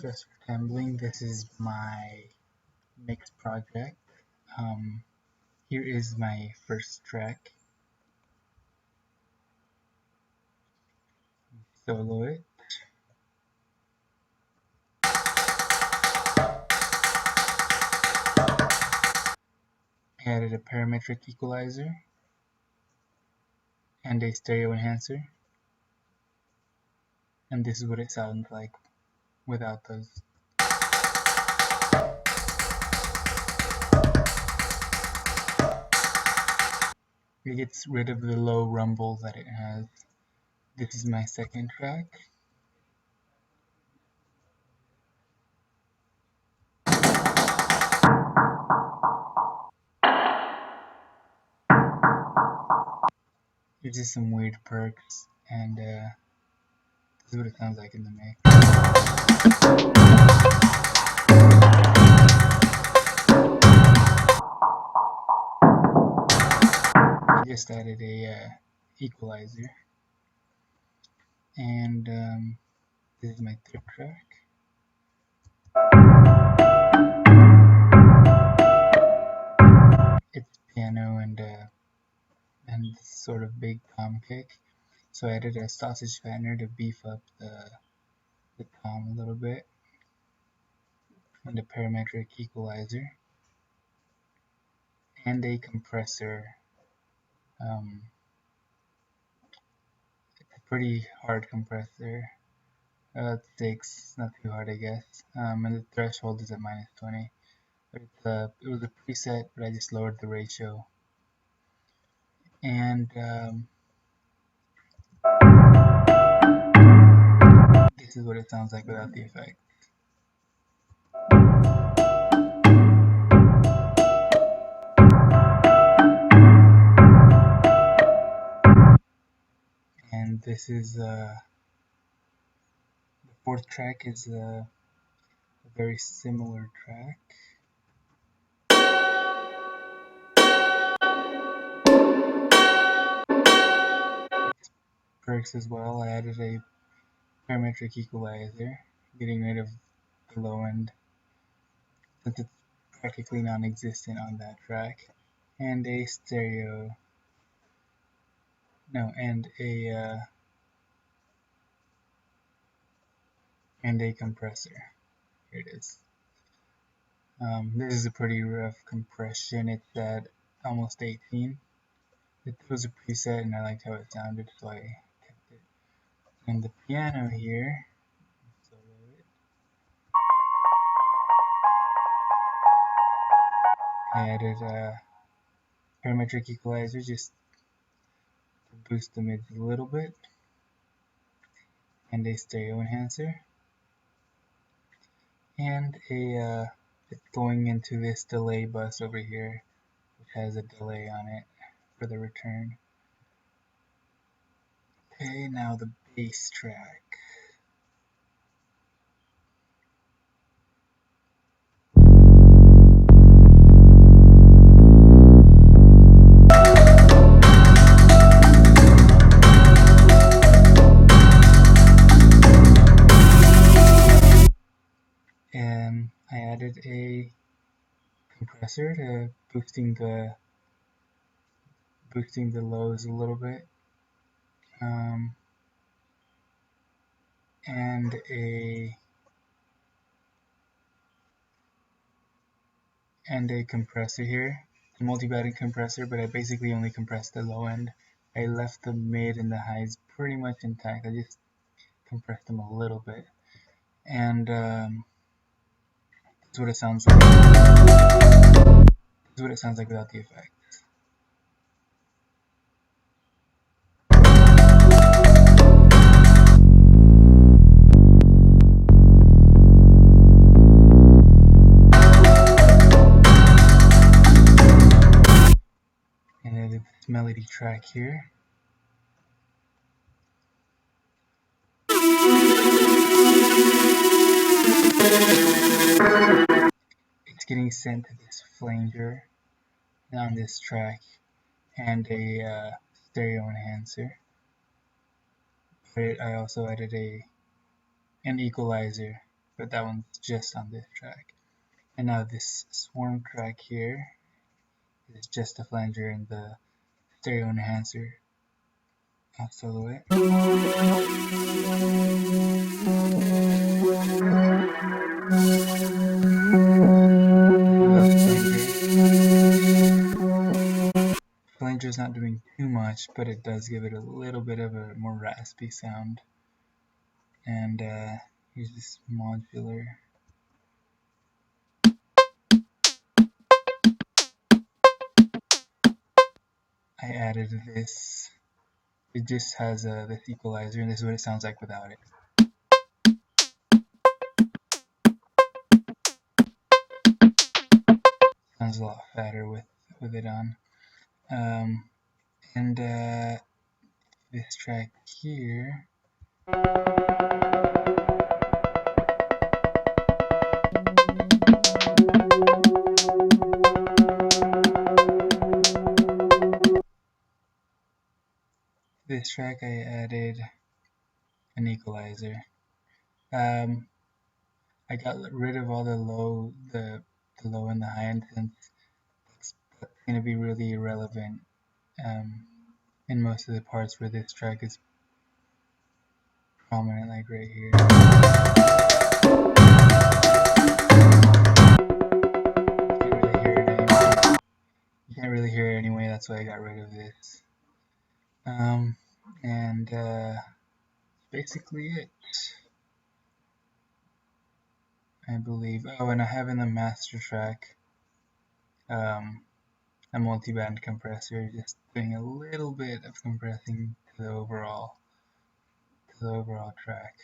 Just for assembling, this is my mix project. Here is my first track. Solo it. I added a parametric equalizer and a stereo enhancer. And this is what it sounds like without those. It gets rid of the low rumble that it has. This is my second track. There's just some weird perks, and this is what it sounds like in the mix. I just added a equalizer, and this is my third track. It's piano and sort of big tom kick. So I added a sausage fattener to beef up the tom a little bit, and a parametric equalizer, and a compressor. It's a pretty hard compressor. It's 6, not too hard, I guess. And the threshold is at -20. But it was a preset, but I just lowered the ratio. And this is what it sounds like without the effect. And this is the fourth track is a very similar track. It's perks as well. I added a parametric equalizer, getting rid of the low end since it's practically non-existent on that track, and a stereo. No, and a compressor. Here it is. This is a pretty rough compression. It's at almost 18. It was a preset and I liked how it sounded, so I kept it. And the piano here, I added a parametric equalizer just to boost the mids a little bit, and a stereo enhancer, and it's going into this delay bus over here, which has a delay on it for the return. Okay, now the bass track. And I added a compressor to boosting the lows a little bit, and a compressor here, a multi-batting compressor, but I basically only compressed the low end. I left the mid and the highs pretty much intact. I just compressed them a little bit, and that's what it sounds like. That's what it sounds like without the effect. And then this melody track here. It's getting sent to this flanger on this track, and a stereo enhancer. But I also added an equalizer, but that one's just on this track. And now this swarm track here is just a flanger and the stereo enhancer off solo it. Flanger's not doing too much, but it does give it a little bit of a more raspy sound. And here's this modular. I added this. It just has this equalizer, and this is what it sounds like without it. Sounds a lot fatter with it on. And this track here. This track I added an equalizer. I got rid of all the low and the high end since that's going to be really irrelevant in most of the parts where this track is prominent, like right here. You can't really hear it anyway, that's why I got rid of this. And basically it, I believe. Oh, and I have in the master track a multi-band compressor, just doing a little bit of compressing to the overall track.